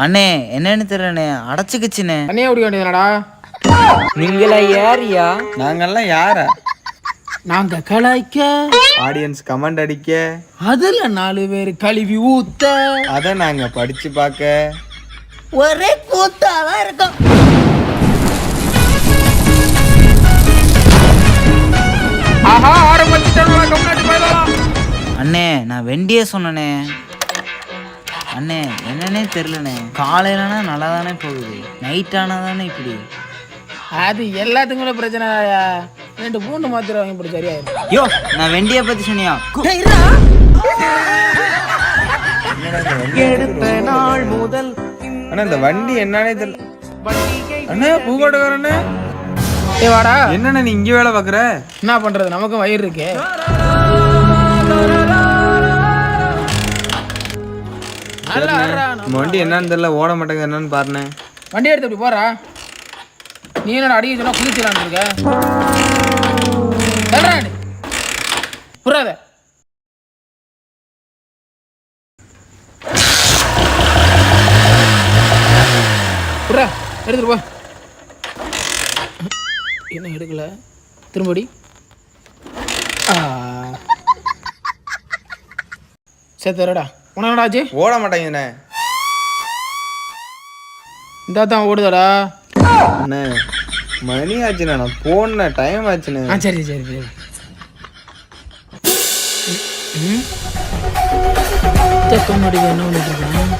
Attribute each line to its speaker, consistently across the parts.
Speaker 1: அண்ணே என்னன்னு தெரியலண்ணே, அடைச்சிக்கிச்சுண்ணே.
Speaker 2: தனியா ஓடி வேண்டியதுனடா.
Speaker 3: நீங்களா யாரியா?
Speaker 4: நாங்கெல்லாம் யாரா?
Speaker 2: நாங்க கலாய்க்க,
Speaker 4: ஆடியன்ஸ் கமெண்ட் அடிக்க,
Speaker 2: அதுல 4 பேர் கழுவி ஊத்த,
Speaker 4: அதை நாங்க படிச்சு பார்க்க
Speaker 1: ஒரே கூத்தாதான் இருக்கும்.
Speaker 2: ஆஹா ஆரம்பிச்சிட்டோம்ல, கம்னாடி போயிடலாம்.
Speaker 1: அண்ணே நான் வெண்டியே சொன்னனே. அண்ணே என்னன்னே தெரிலண்ணே, காலையிலனா நல்லா தானே போகுது, நைட் ஆனால் தானே இப்படி.
Speaker 2: அது எல்லாத்துக்குமே பிரச்சனை. 2 பூண்டு மாத்திரை வாங்கி போட்டு சரியாயிரும்.
Speaker 1: யோ நான் வெண்டியை பத்தி சொன்னியா?
Speaker 4: ஆனா இந்த வண்டி என்னன்னே தெரியல. அண்ணா பூக்கோட்டக்காரண்ணே,
Speaker 2: ஏ வாடா.
Speaker 4: என்னண்ணே நீ இங்க வேலை பாக்குற?
Speaker 2: என்ன பண்றது, நமக்கும் வயிறு இருக்கு. நல்லா ஆடுறா.
Speaker 4: நம்ம வண்டி என்னன்னு தெரியல, ஓட மாட்டேங்குது, என்னன்னு பாருண்ணே.
Speaker 2: வண்டி எடுத்து அப்படி போறா. நீ என்னடா அடிக்க சொன்னா குளிச்சலான்னு இருக்க? புறாத புறா எடுத்துட்டு போ. என்ன எடுக்கல, திரும்படி. சேத்தரடா, உனடா ஆச்சு?
Speaker 4: ஓட மாட்டேங்குதுண்ணே.
Speaker 2: இந்த தான் ஓடுதாடா.
Speaker 4: அண்ணே மணி ஆச்சுண்ணே, நான் போன டைம் ஆச்சுண்ணே.
Speaker 2: சரி சரி சரி. முன்னாடி என்ன பண்ணிட்டு இருக்கேன்?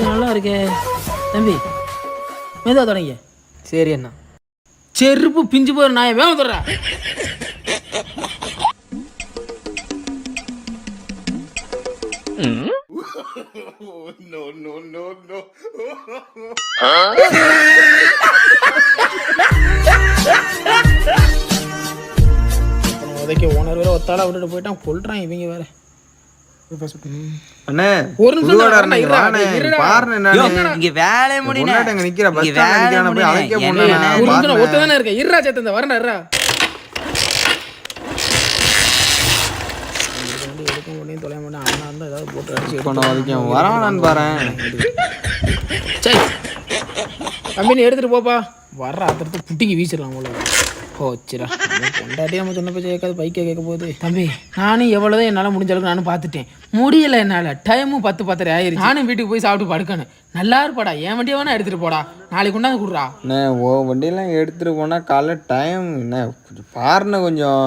Speaker 2: நல்லா இருக்கே தம்பி, மெதுவா தொடங்க.
Speaker 3: சரி அண்ணா.
Speaker 2: செருப்பு பிஞ்சு போற நாயை வேணும் தொடரா. உதைக்க ஓனர் வேற ஒத்தாளா விட்டுட்டு போயிட்டான், கொல்றான் இவங்க வேற.
Speaker 4: அண்ணே
Speaker 2: ஒரு நிமிஷம்
Speaker 4: பாருங்க
Speaker 1: இங்க வேலை முடியல.
Speaker 4: நிக்கிற பஸ் ஸ்டாண்ட்ல போய் அழைக்க போனா
Speaker 2: ஒத்ததானே இருக்க. இருடா சேத்தந்த வரணும். இருடா எடுக்க முடியும், தொலைய மாட்டேன். அண்ணா இருந்தா ஏதாவது போட்டு அடிச்சு
Speaker 4: வரானான்னு பாரு.
Speaker 2: சரி தம்பி நீ எடுத்துட்டு போப்பா. வர்ற ஆத்திரத்தை புட்டிக்கு வீசிடலாம் போல. போச்சுரா, கொண்டாட்டி நம்ம சொன்ன பேச்சு கேட்காது, பைக்கை கேட்க போகுது. தம்பி நானும் எவ்வளோதான் என்னால் முடிஞ்ச அளவுக்கு நானும் பார்த்துட்டேன், முடியலை என்னால். டைமும் 10:10 ஆயிடுச்சு. நானும் வீட்டுக்கு போய் சாப்பிட்டு படுக்கணும். நல்லா இருப்பாடா, என் வண்டியை வேணா எடுத்துகிட்டு போடா, நாளைக்கு கொண்டாந்து கொடுறா.
Speaker 4: அண்ணே ஓ வண்டியெல்லாம் எடுத்துகிட்டு போனால் காலைல டைம் என்ன கொஞ்சம் பாருண்ணே, கொஞ்சம்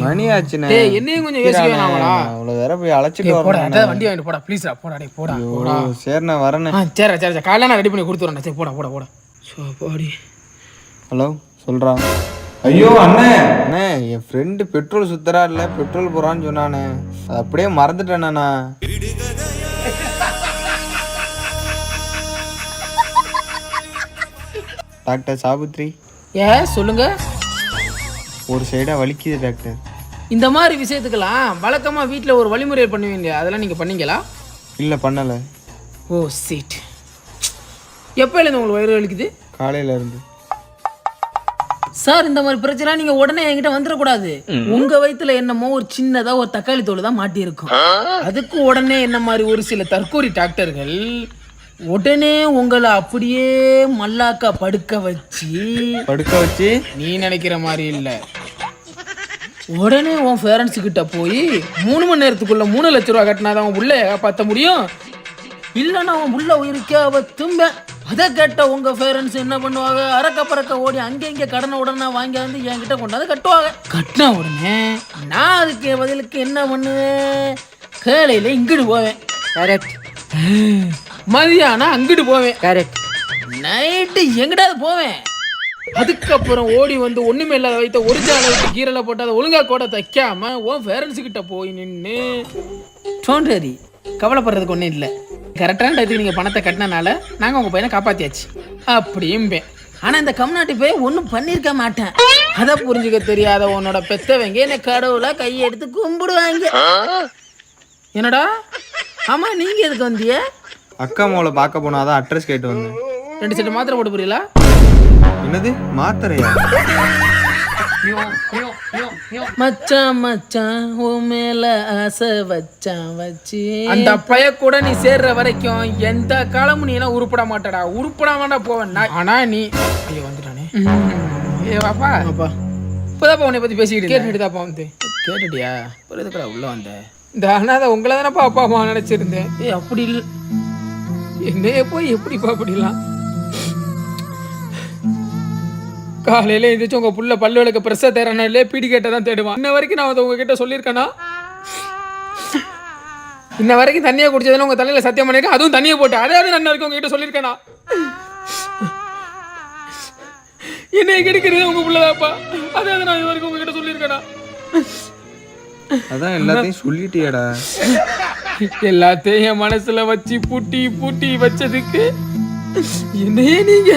Speaker 4: மணி ஆச்சுண்ணே.
Speaker 2: என்னையும் கொஞ்சம் யோசிக்க வேணாமடா.
Speaker 4: அவ்வளோ வேற போய் அழைச்சிட்டு
Speaker 2: வரேன். வண்டி வாங்கிட்டு போடா ப்ளீஸ்டா. போடா டே போடா.
Speaker 4: சரிண்ணே வரேண்ணே.
Speaker 2: சரி சரி சரி, காலையில் நான் ரெடி பண்ணி கொடுத்துட்றேன். சரி போடா போடா போடா. சோப்பாடி.
Speaker 4: ஹலோ சொல்கிறான். ஐயோ அண்ணே, அண்ணே என் ஃப்ரெண்டு பெட்ரோல் சுத்தரா இல்லை, பெட்ரோல் போகிறான்னு சொன்னானே, அது அப்படியே மறந்துட்டேண்ணா. டாக்டர் சாபுத்ரி.
Speaker 2: சொல்லுங்க.
Speaker 4: ஒரு சைடாக வலிக்குது டாக்டர்.
Speaker 2: இந்த மாதிரி விஷயத்துக்கெல்லாம் வழக்கமாக வீட்டில் ஒரு வழிமுறை பண்ணுவீங்க, அதெல்லாம் நீங்கள் பண்ணீங்களா?
Speaker 4: இல்லை பண்ணலை.
Speaker 2: ஓ சீட். எப்போலேருந்து உங்களுக்கு வயிறு வலிக்குது?
Speaker 4: காலையில இருந்து.
Speaker 2: சார் இந்த மாதிரி பிரச்சனை நீங்க உடனே என்கிட்ட வந்துடக்கூடாது. உங்க வயித்துல என்னமோ ஒரு சின்னதா ஒரு தக்காளி தோல் தான் மாட்டி இருக்கும். அதுக்கு உடனே என்ன மாதிரி ஒரு சில தற்கூரி டாக்டர்கள் உடனே உங்களை அப்படியே மல்லாக்கா படுக்க வச்சு நீ நினைக்கிற மாதிரி இல்ல, உடனே உன் பேரண்ட்ஸ் கிட்ட போய் 3 மணி நேரத்துக்குள்ள 3 லட்சம் ரூபா கட்டினாதான் உன் புள்ளைய காப்பாற்ற முடியும், இல்லைன்னா அவன் புள்ள உயிருக்கே அவ தும்ப. அதை கேட்ட உங்க பேரண்ட்ஸ் என்ன பண்ணுவாங்க, அறக்க பறக்க ஓடி அங்கே இங்கே கடனை உடனே வாங்கி வந்து என்கிட்ட கொண்டாந்து கட்டுவாங்க. கட்டின உடனே நான் அதுக்கு பதிலுக்கு என்ன பண்ணுவேன், கேளையில இங்கிட்டு போவேன். கரெக்ட். மதியானம் அங்கிட்டு போவேன். கரெக்ட். நைட்டு எங்கிட்டாவது போவேன். அதுக்கப்புறம் ஓடி வந்து ஒண்ணுமே இல்லாத வைத்த ஒரிஜினல் வைத்து கீரலை போட்டு அதை ஒழுங்கா கூட தைக்காம உன் பேரண்ட்ஸ் கிட்ட போய் நின்று டோன்ட் கவலைப்படுறதுக்கு ஒன்றும் இல்லை, கரெக்டான டயத்துக்கு நீங்கள் பணத்தை கட்டினால நாங்கள் உங்கள் பையனை காப்பாற்றியாச்சு அப்படியும்பேன். ஆனால் இந்த கம்நாட்டி போய் ஒன்றும் பண்ணியிருக்க மாட்டேன். அதை புரிஞ்சுக்க தெரியாத உன்னோட பெத்தவங்க என்னை கடவுளை கையெடுத்து கும்பிடுவாங்க. என்னடா ஆமா நீங்க எதுக்கு வந்திய?
Speaker 4: அக்கா மோளை பார்க்க போனாதான் அட்ரஸ் கேட்டு வந்தேன்.
Speaker 2: 2 செட் மாத்திரை போட்டு புரியல.
Speaker 4: என்னது மாத்திரையா?
Speaker 2: மச்சான் மச்சான் உன் மேல ஆசை வச்சான் வச்சு அந்த பைய கூட நீ சேர்ற வரைக்கும் எந்த காலமும் நீ எல்லாம் உருப்பட மாட்டடா, உருப்படாமடா போவேன். ஆனா நீ ஐயோ வந்துட்டானே. ஏ வாப்பா வாப்பா, இப்போதாப்பா உன்னை பத்தி பேசிக்கிட்டு கேட்டுதாப்பா வந்து கேட்டுட்டியா? ஒரு எதுக்குடா உள்ள வந்த? இந்த அண்ணாத உங்களை தானப்பா அப்பா அம்மா நினைச்சிருந்தேன். ஏ அப்படி இல்லை, என்னைய போய் எப்படிப்பா அப்படிலாம்? காலையில எந்திரிச்சு உங்க புள்ள பல்லு விளக்க பிரச தேரனாலே பீடி கேட்ட தான் தேடுவான். இன்ன வரைக்கும் நான் அதை உங்ககிட்ட சொல்லியிருக்கேனா? இன்ன வரைக்கும் தண்ணியை குடிச்சதுன்னு உங்க தலையில சத்தியம் பண்ணிருக்கேன், அதுவும் தண்ணியை போட்டு. அதாவது நான் வரைக்கும் உங்ககிட்ட சொல்லியிருக்கேனா? என்னைய கிடைக்கிறது உங்க புள்ளதாப்பா, அதாவது நான் இது வரைக்கும் உங்ககிட்ட சொல்லியிருக்கேனா?
Speaker 4: அதான் எல்லாத்தையும் சொல்லிட்டியடா.
Speaker 2: எல்லாத்தையும் என் மனசுல வச்சு பூட்டி பூட்டி வச்சதுக்கு என்னையே நீங்க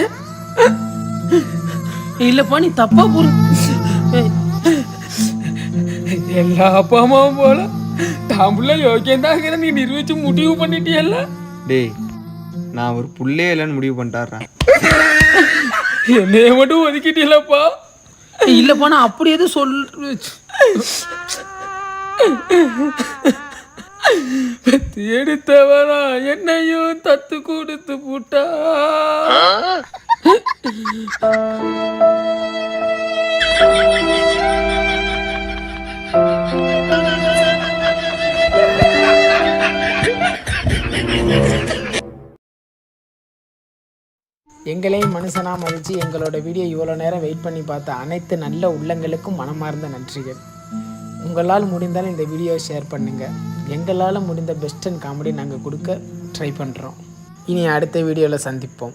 Speaker 2: இல்லப்பா நீ தப்பா எல்லா அப்பா அம்மாவும் போல தாம்புள்ள யோக்கியந்தாகிற நீ நிரூபிச்சு முடிவு பண்ணிட்டியல்ல.
Speaker 4: டேய், நான் ஒரு புள்ளையே இல்லைன்னு முடிவு பண்ணிட்டாடுறேன்.
Speaker 2: என்னைய மட்டும் ஒதுக்கிட்டீங்களப்பா. இல்லப்பா நான் அப்படி எதுவும் எடுத்தவரா என்னையும் தத்து கொடுத்து போட்டா. எங்களையும் மனுஷனா மதிச்சு எங்களோட வீடியோ இவ்வளோ நேரம் வெயிட் பண்ணி பார்த்த அனைத்து நல்ல உள்ளங்களுக்கும் மனமார்ந்த நன்றிகள். உங்களால் முடிந்தால் இந்த வீடியோவை ஷேர் பண்ணுங்கள். எங்களால் முடிந்த பெஸ்ட் அண்ட் காமெடி நாங்கள் கொடுக்க ட்ரை பண்ணுறோம். இனி அடுத்த வீடியோவில் சந்திப்போம்.